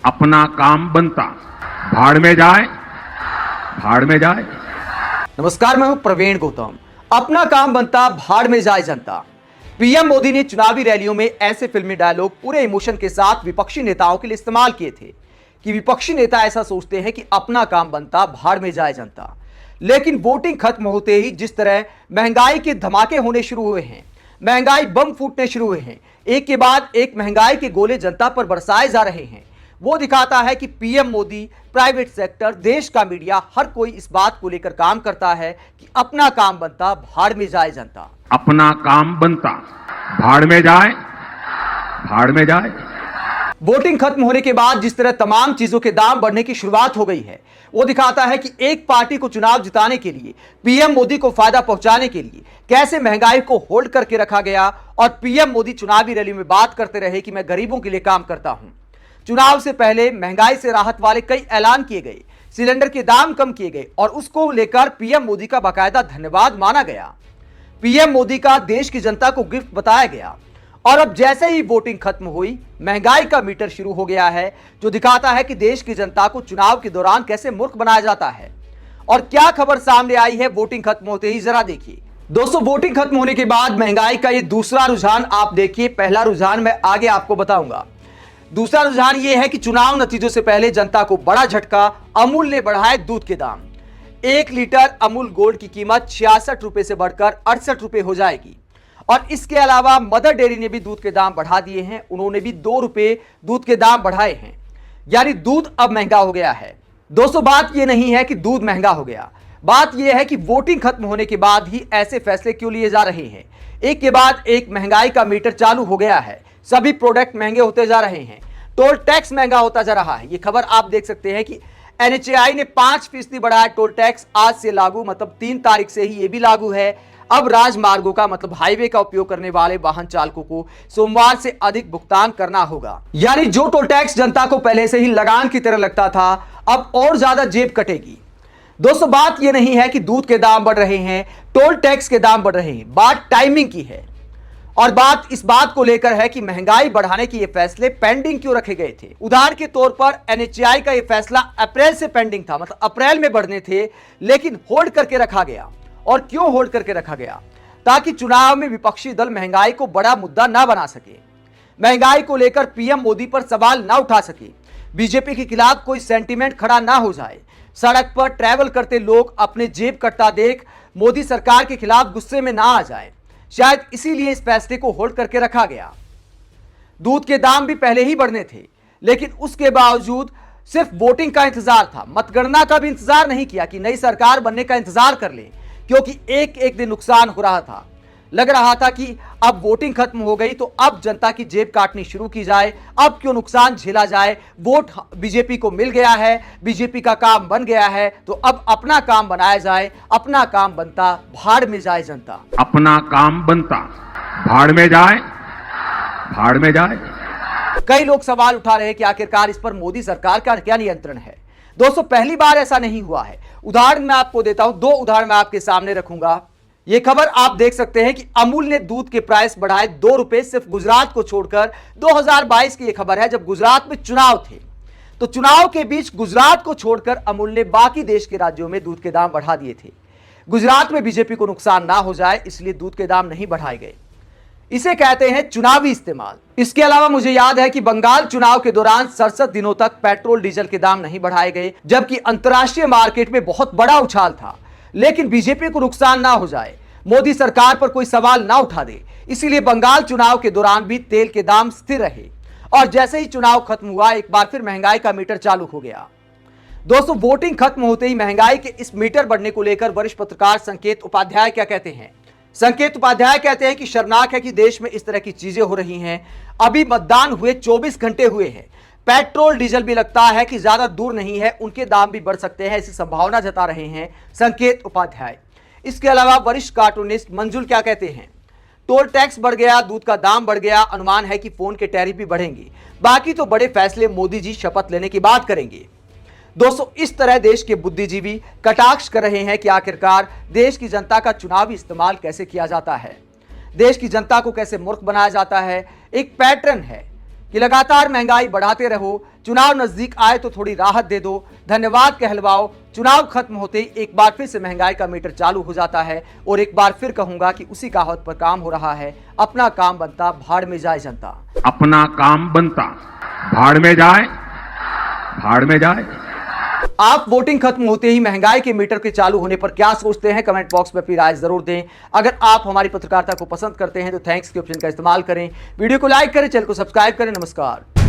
अपना काम बनता, भाड़ में जाए, भाड़ में जाए। नमस्कार, मैं हूं प्रवीण गौतम। अपना काम बनता, भाड़ में जाए जनता। पीएम मोदी ने चुनावी रैलियों में ऐसे फिल्मी डायलॉग पूरे इमोशन के साथ विपक्षी नेताओं के लिए इस्तेमाल किए थे कि विपक्षी नेता ऐसा सोचते हैं कि अपना काम बनता, भाड़ में जाए जनता। लेकिन वोटिंग खत्म होते ही जिस तरह महंगाई के धमाके होने शुरू हुए हैं, महंगाई बम फूटने शुरू हुए हैं, एक के बाद एक महंगाई के गोले जनता पर बरसाए जा रहे हैं, वो दिखाता है कि पीएम मोदी, प्राइवेट सेक्टर, देश का मीडिया, हर कोई इस बात को लेकर काम करता है कि अपना काम बनता, भाड़ में जाए जनता। अपना काम बनता, भाड़ में जाए, भाड़ में जाए। वोटिंग खत्म होने के बाद जिस तरह तमाम चीजों के दाम बढ़ने की शुरुआत हो गई है, वो दिखाता है कि एक पार्टी को चुनाव जिताने के लिए, पीएम मोदी को फायदा पहुंचाने के लिए कैसे महंगाई को होल्ड करके रखा गया। और पीएम मोदी चुनावी रैली में बात करते रहे कि मैं गरीबों के लिए काम करता हूं। चुनाव से पहले महंगाई से राहत वाले कई ऐलान किए गए, सिलेंडर के दाम कम किए गए और उसको लेकर पीएम मोदी का बाकायदा धन्यवाद माना गया। पीएम मोदी का देश की जनता को गिफ्ट बताया गया। और अब जैसे ही वोटिंग खत्म हुई, महंगाई का मीटर शुरू हो गया है, जो दिखाता है कि देश की जनता को चुनाव के दौरान कैसे मूर्ख बनाया जाता है। और क्या खबर सामने आई है वोटिंग खत्म होते ही, जरा देखिए। दोस्तों, वोटिंग खत्म होने के बाद महंगाई का ये दूसरा रुझान आप देखिए। पहला रुझान मैं आगे आपको बताऊंगा। दूसरा रुझान यह है कि चुनाव नतीजों से पहले जनता को बड़ा झटका, अमूल ने बढ़ाए दूध के दाम। 1 लीटर अमूल गोल्ड की कीमत 66 रुपए से बढ़कर 68 रुपए हो जाएगी। और इसके अलावा मदर डेयरी ने भी दूध के दाम बढ़ा दिए हैं। उन्होंने भी 2 रुपए दूध के दाम बढ़ाए हैं, यानी दूध अब महंगा हो गया है। दोस्तों, बात यह नहीं है कि दूध महंगा हो गया, बात यह है कि वोटिंग खत्म होने के बाद ही ऐसे फैसले क्यों लिए जा रहे हैं। एक के बाद एक महंगाई का मीटर चालू हो गया है, सभी प्रोडक्ट महंगे होते जा रहे हैं, टोल टैक्स महंगा होता जा रहा है। ये खबर आप देख सकते हैं कि एनएचएआई ने 5% बढ़ाया टोल टैक्स, आज से लागू, मतलब 3 तारीख से ही ये भी लागू है। अब राजमार्गों का, मतलब हाईवे का उपयोग करने वाले वाहन चालकों को सोमवार से अधिक भुगतान करना होगा। यानी जो टोल टैक्स जनता को पहले से ही लगान की तरह लगता था, अब और ज्यादा जेब कटेगी। दोस्तों, बात यह नहीं है कि दूध के दाम बढ़ रहे हैं, टोल टैक्स के दाम बढ़ रहे हैं, बात टाइमिंग की है। और बात इस बात को लेकर है कि महंगाई बढ़ाने के ये फैसले पेंडिंग क्यों रखे गए थे। उदाहरण के तौर पर एनएचएआई का ये फैसला अप्रैल से पेंडिंग था, मतलब अप्रैल में बढ़ने थे, लेकिन होल्ड करके रखा गया। और क्यों होल्ड करके रखा गया? ताकि चुनाव में विपक्षी दल महंगाई को बड़ा मुद्दा ना बना सके, महंगाई को लेकर पीएम मोदी पर सवाल ना उठा सके, बीजेपी के खिलाफ कोई सेंटीमेंट खड़ा ना हो जाए, सड़क पर ट्रैवल करते लोग अपने जेब कटता देख मोदी सरकार के खिलाफ गुस्से में ना आ जाए। शायद इसीलिए इस फैसले को होल्ड करके रखा गया। दूध के दाम भी पहले ही बढ़ने थे, लेकिन उसके बावजूद सिर्फ वोटिंग का इंतजार था, मतगणना का भी इंतजार नहीं किया कि नई सरकार बनने का इंतजार कर लें, क्योंकि एक एक दिन नुकसान हो रहा था। लग रहा था कि अब वोटिंग खत्म हो गई तो अब जनता की जेब काटनी शुरू की जाए, अब क्यों नुकसान झेला जाए, वोट बीजेपी को मिल गया है, बीजेपी का काम बन गया है, तो अब अपना काम बनाया जाए। अपना काम बनता, भाड़ में जाए जनता। अपना काम बनता, भाड़ में जाए, भाड़ में जाए। कई लोग सवाल उठा रहे हैं कि आखिरकार इस पर मोदी सरकार का क्या नियंत्रण है। दोस्तों, पहली बार ऐसा नहीं हुआ है। उदाहरण मैं आपको देता हूं, 2 उदाहरण मैं आपके सामने रखूंगा। ये खबर आप देख सकते हैं कि अमूल ने दूध के प्राइस बढ़ाए 2 रुपए, सिर्फ गुजरात को छोड़कर। 2022 की यह खबर है, जब गुजरात में चुनाव थे, तो चुनाव के बीच गुजरात को छोड़कर अमूल ने बाकी देश के राज्यों में दूध के दाम बढ़ा दिए थे। गुजरात में बीजेपी को नुकसान ना हो जाए, इसलिए दूध के दाम नहीं बढ़ाए गए। इसे कहते हैं चुनावी इस्तेमाल। इसके अलावा मुझे याद है कि बंगाल चुनाव के दौरान 67 दिनों तक पेट्रोल डीजल के दाम नहीं बढ़ाए गए, जबकि अंतर्राष्ट्रीय मार्केट में बहुत बड़ा उछाल था। लेकिन बीजेपी को नुकसान ना हो जाए, मोदी सरकार पर कोई सवाल ना उठा दे, इसीलिए बंगाल चुनाव के दौरान भी तेल के दाम स्थिर रहे। और जैसे ही चुनाव खत्म हुआ, एक बार फिर महंगाई का मीटर चालू हो गया। दोस्तों, वोटिंग खत्म होते ही महंगाई के इस मीटर बढ़ने को लेकर वरिष्ठ पत्रकार संकेत उपाध्याय क्या कहते हैं? संकेत उपाध्याय कहते हैं कि शर्मनाक है कि देश में इस तरह की चीजें हो रही हैं। अभी मतदान हुए 24 घंटे हुए हैं, पेट्रोल डीजल भी लगता है कि ज्यादा दूर नहीं है, उनके दाम भी बढ़ सकते हैं, ऐसी संभावना जता रहे हैं संकेत उपाध्याय। इसके अलावा वरिष्ठ कार्टूनिस्ट मंजुल क्या कहते हैं? टोल टैक्स बढ़ गया, दूध का दाम बढ़ गया, अनुमान है कि फोन के टैरिफ भी बढ़ेंगे, बाकी तो बड़े फैसले मोदी जी शपथ लेने की बात करेंगे। दोस्तों, इस तरह देश के बुद्धिजीवी कटाक्ष कर रहे हैं कि आखिरकार देश की जनता का चुनावी इस्तेमाल कैसे किया जाता है, देश की जनता को कैसे मूर्ख बनाया जाता है। एक पैटर्न है कि लगातार महंगाई बढ़ाते रहो, चुनाव नजदीक आए तो थोड़ी राहत दे दो, धन्यवाद कहलवाओ, चुनाव खत्म होते ही एक बार फिर से महंगाई का मीटर चालू हो जाता है। और एक बार फिर कहूंगा कि उसी कहवत पर काम हो रहा है, अपना काम बनता भाड़ में जाए जनता। अपना काम बनता भाड़ में जाए, भाड़ में जाए। आप वोटिंग खत्म होते ही महंगाई के मीटर के चालू होने पर क्या सोचते हैं? कमेंट बॉक्स में अपनी राय जरूर दें। अगर आप हमारी पत्रकारिता को पसंद करते हैं तो थैंक्स के ऑप्शन का इस्तेमाल करें, वीडियो को लाइक करें, चैनल को सब्सक्राइब करें। नमस्कार।